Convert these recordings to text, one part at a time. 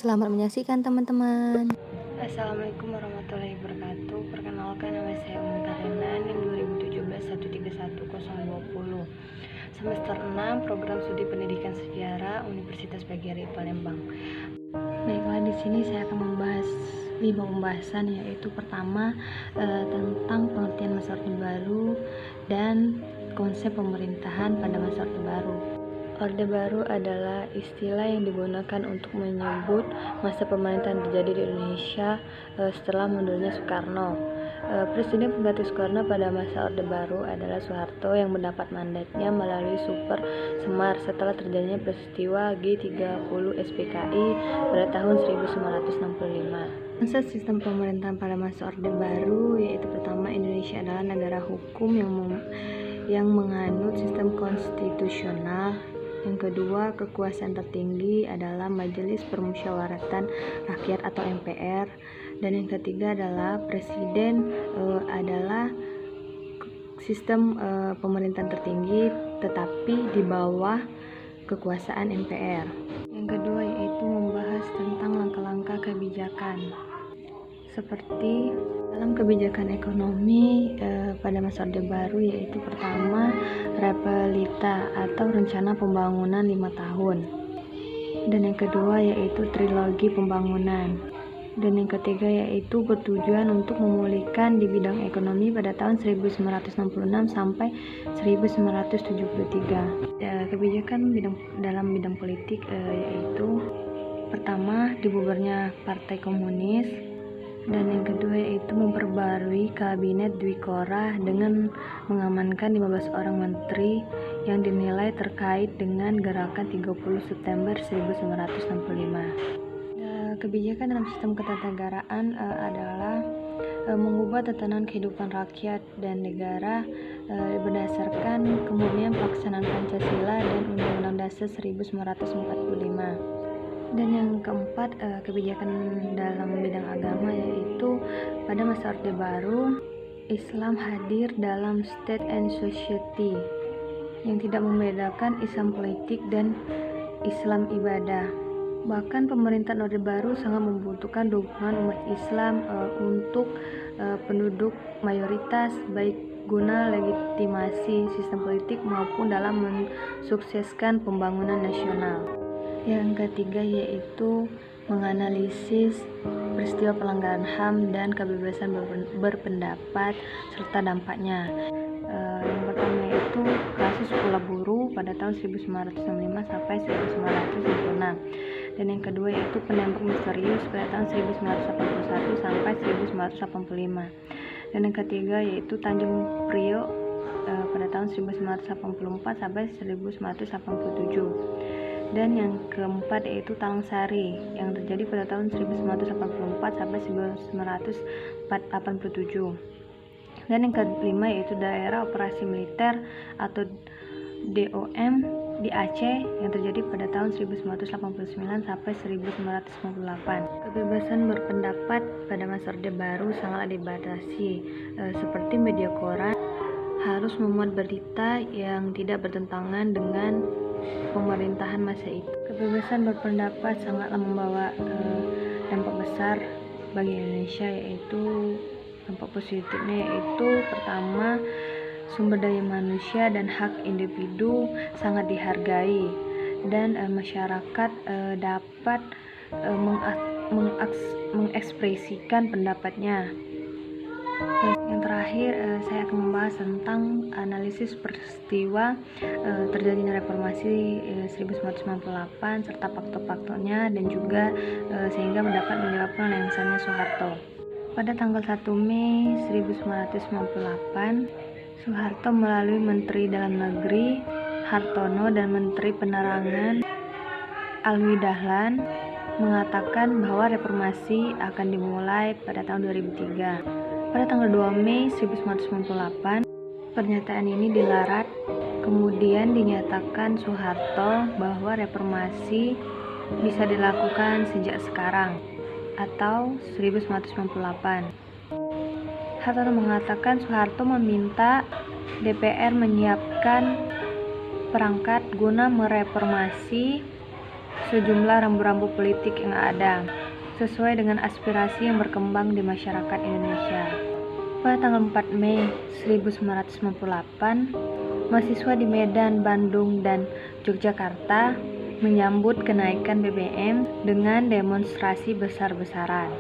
Selamat menyaksikan teman-teman. Assalamualaikum warahmatullahi wabarakatuh. Perkenalkan, nama saya Umi Karina, NIM 2017 1311020. Semester 6, Program Studi Pendidikan Sejarah Universitas PGRI Palembang. Baiklah, di sini saya akan membahas 5 pembahasan, yaitu pertama tentang pengertian masa Orde Baru dan konsep pemerintahan pada masa Orde Baru. Orde Baru adalah istilah yang digunakan untuk menyebut masa pemerintahan terjadi di Indonesia setelah mundurnya Soekarno. Presiden pengganti Soekarno pada masa Orde Baru adalah Soeharto yang mendapat mandatnya melalui Super Semar setelah terjadinya peristiwa G30 SPKI pada tahun 1965. Konsep sistem pemerintahan pada masa Orde Baru yaitu pertama, Indonesia adalah negara hukum yang menganut sistem konstitusional. Yang kedua, kekuasaan tertinggi adalah Majelis Permusyawaratan Rakyat atau MPR. Dan yang ketiga adalah presiden adalah sistem pemerintahan tertinggi tetapi di bawah kekuasaan MPR. Yang kedua yaitu membahas tentang langkah-langkah kebijakan. Seperti dalam kebijakan ekonomi pada masa Orde Baru yaitu pertama, Repelita atau rencana pembangunan 5 tahun. Dan yang kedua yaitu trilogi pembangunan. Dan yang ketiga yaitu bertujuan untuk memulihkan di bidang ekonomi pada tahun 1966 sampai 1973. Kebijakan dalam bidang politik yaitu pertama, dibubarnya Partai Komunis. Dan yang kedua yaitu memperbarui kabinet Dwikora dengan mengamankan 15 orang menteri yang dinilai terkait dengan gerakan 30 September 1965. Kebijakan dalam sistem ketatanegaraan adalah mengubah tatanan kehidupan rakyat dan negara berdasarkan kemudian pelaksanaan Pancasila dan Undang-Undang Dasar 1945. Dan yang keempat, kebijakan dalam bidang agama yaitu pada masa Orde Baru, Islam hadir dalam State and Society yang tidak membedakan Islam politik dan Islam ibadah. Bahkan pemerintahan Orde Baru sangat membutuhkan dukungan umat Islam untuk penduduk mayoritas, baik guna legitimasi sistem politik maupun dalam mensukseskan pembangunan nasional. Yang ketiga yaitu menganalisis peristiwa pelanggaran HAM dan kebebasan berpendapat serta dampaknya. Yang pertama yaitu kasus Pulau Buru pada tahun 1965 sampai 1966. Dan yang kedua yaitu penembak misterius pada tahun 1981 sampai 1985. Dan yang ketiga yaitu Tanjung Priok pada tahun 1984 sampai 1987. Dan yang keempat yaitu Talang Sari yang terjadi pada tahun 1984 sampai 1987. Dan yang kelima yaitu Daerah Operasi Militer atau DOM di Aceh yang terjadi pada tahun 1989 sampai 1998. Kebebasan berpendapat pada masa Orde Baru sangatlah dibatasi, seperti media koran harus memuat berita yang tidak bertentangan dengan pemerintahan masa itu. Kebebasan berpendapat sangatlah membawa dampak besar bagi Indonesia, yaitu dampak positifnya yaitu pertama, sumber daya manusia dan hak individu sangat dihargai dan masyarakat dapat mengekspresikan pendapatnya. Yang terakhir, saya akan membahas tentang analisis peristiwa terjadinya reformasi 1998 serta faktor-faktornya dan juga sehingga dapat menyebabkan lengsernya Soeharto. Pada tanggal 1 Mei 1998, Soeharto melalui Menteri Dalam Negeri Hartono dan Menteri Penerangan Alwi Dahlan mengatakan bahwa reformasi akan dimulai pada tahun 2003. Pada tanggal 2 Mei 1998, pernyataan ini dilarat, kemudian dinyatakan Soeharto bahwa reformasi bisa dilakukan sejak sekarang atau 1998. Hartono mengatakan Soeharto meminta DPR menyiapkan perangkat guna mereformasi sejumlah rambu-rambu politik yang ada, sesuai dengan aspirasi yang berkembang di masyarakat Indonesia. Pada tanggal 4 Mei 1998, mahasiswa di Medan, Bandung, dan Yogyakarta menyambut kenaikan BBM dengan demonstrasi besar-besaran.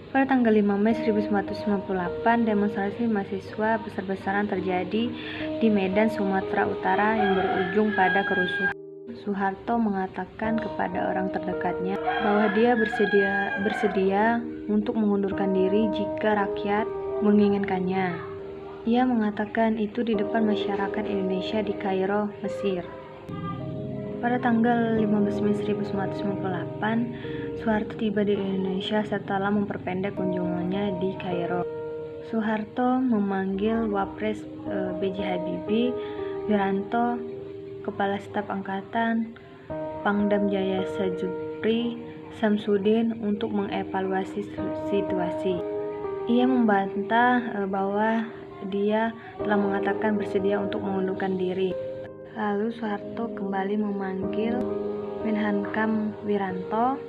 Pada tanggal 5 Mei 1998, demonstrasi mahasiswa besar-besaran terjadi di Medan, Sumatera Utara yang berujung pada kerusuhan. Soeharto mengatakan kepada orang terdekatnya bahwa dia bersedia untuk mengundurkan diri jika rakyat menginginkannya. Ia mengatakan itu di depan masyarakat Indonesia di Kairo, Mesir. Pada tanggal 15 Mei 1998, Soeharto tiba di Indonesia setelah memperpendek kunjungannya di Kairo. Soeharto memanggil Wapres B.J. Habibie, Wiranto, Kepala Staf Angkatan, Pangdam Jaya Sajupri, Samsudin untuk mengevaluasi situasi. Ia membantah bahwa dia telah mengatakan bersedia untuk mengundurkan diri. Lalu Soeharto kembali memanggil Menhankam Wiranto,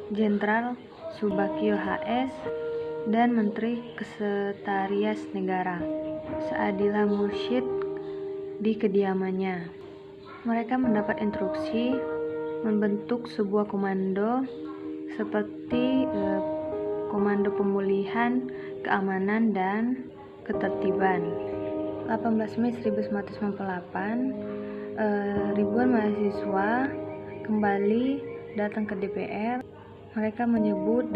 Jenderal Subakio HS, dan Menteri Kesetarias Negara Saadillah Mursyid di kediamannya. Mereka mendapat instruksi membentuk sebuah komando seperti Komando Pemulihan Keamanan dan Ketertiban. 18 Mei 1998, ribuan mahasiswa kembali datang ke DPR. Mereka menyebut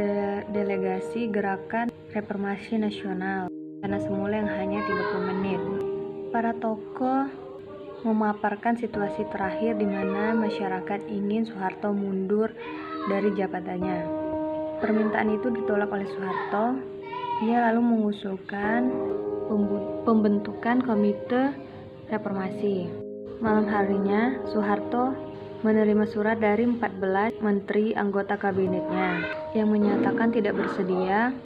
delegasi Gerakan Reformasi Nasional karena semula yang hanya 30 menit. Para tokoh memaparkan situasi terakhir di mana masyarakat ingin Soeharto mundur dari jabatannya. Permintaan itu ditolak oleh Soeharto. Ia lalu mengusulkan pembentukan Komite Reformasi. Malam harinya, Soeharto menerima surat dari 14 menteri anggota kabinetnya yang menyatakan tidak bersedia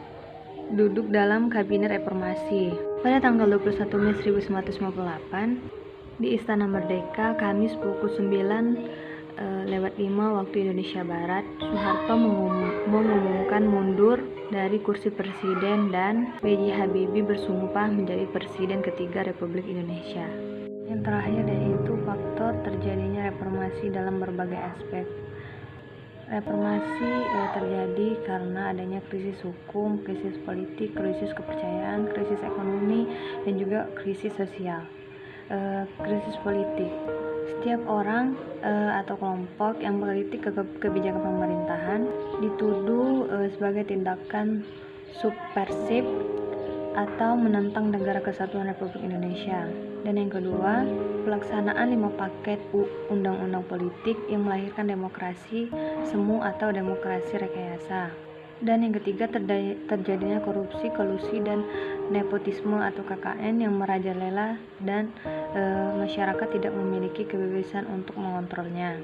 duduk dalam kabinet reformasi. Pada tanggal 21 Mei 1998, di Istana Merdeka, Kamis pukul 9:05 waktu Indonesia Barat, Soeharto mengumumkan mundur dari kursi presiden dan B.J. Habibie bersumpah menjadi presiden ketiga Republik Indonesia. Yang terakhir yaitu faktor terjadinya reformasi dalam berbagai aspek. Reformasi terjadi karena adanya krisis hukum, krisis politik, krisis kepercayaan, krisis ekonomi, dan juga krisis sosial. Krisis politik. Setiap orang atau kelompok yang mengkritik kebijakan pemerintahan dituduh sebagai tindakan subversif atau menentang Negara Kesatuan Republik Indonesia. Dan yang kedua, pelaksanaan 5 paket undang-undang politik yang melahirkan demokrasi semu atau demokrasi rekayasa. Dan yang ketiga, terjadinya korupsi, kolusi, dan nepotisme atau KKN yang merajalela dan masyarakat tidak memiliki kebebasan untuk mengontrolnya.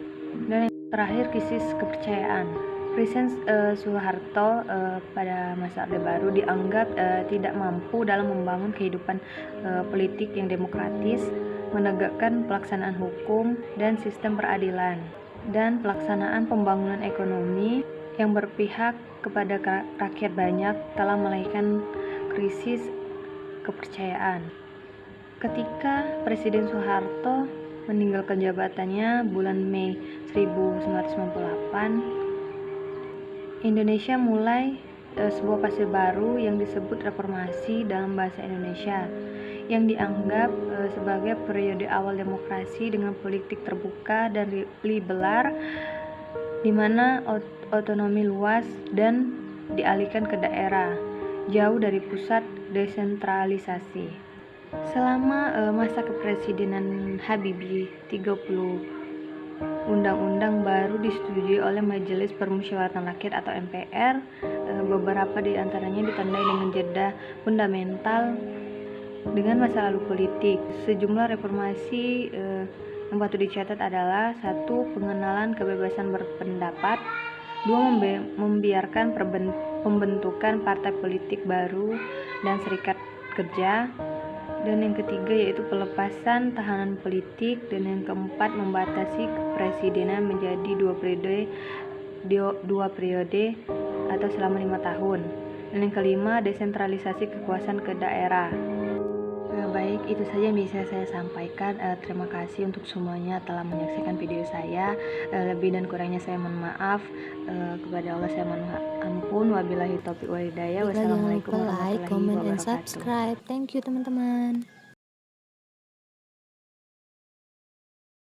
Dan yang terakhir, krisis kepercayaan. Presiden Soeharto pada masa Orde Baru dianggap tidak mampu dalam membangun kehidupan politik yang demokratis, menegakkan pelaksanaan hukum dan sistem peradilan, dan pelaksanaan pembangunan ekonomi yang berpihak kepada rakyat banyak telah melahirkan krisis kepercayaan. Ketika Presiden Soeharto meninggalkan jabatannya bulan Mei 1998, Indonesia mulai sebuah fase baru yang disebut reformasi dalam bahasa Indonesia, yang dianggap sebagai periode awal demokrasi dengan politik terbuka dan liberal, di mana otonomi luas dan dialihkan ke daerah, jauh dari pusat, desentralisasi. Selama masa kepresidenan Habibie, 30 undang-undang baru disetujui oleh Majelis Permusyawaratan Rakyat atau MPR. Beberapa di antaranya ditandai dengan jeda fundamental dengan masa lalu politik. Sejumlah reformasi yang patut dicatat adalah: 1. Pengenalan kebebasan berpendapat. 2. Membiarkan pembentukan partai politik baru dan serikat kerja. Dan yang ketiga yaitu pelepasan tahanan politik. Dan yang keempat membatasi kepresidenan menjadi dua periode atau selama 5 tahun. Dan yang kelima desentralisasi kekuasaan ke daerah. Baik, itu saja yang bisa saya sampaikan. Terima kasih untuk semuanya telah menyaksikan video saya. Lebih dan kurangnya saya mohon maaf. Kepada Allah saya mohon ampun. Wabillahi taufiq wal hidayah. Jangan Wassalamualaikum lupa like, warahmatullahi comment, and wabarakatuh. subscribe. Thank you teman-teman.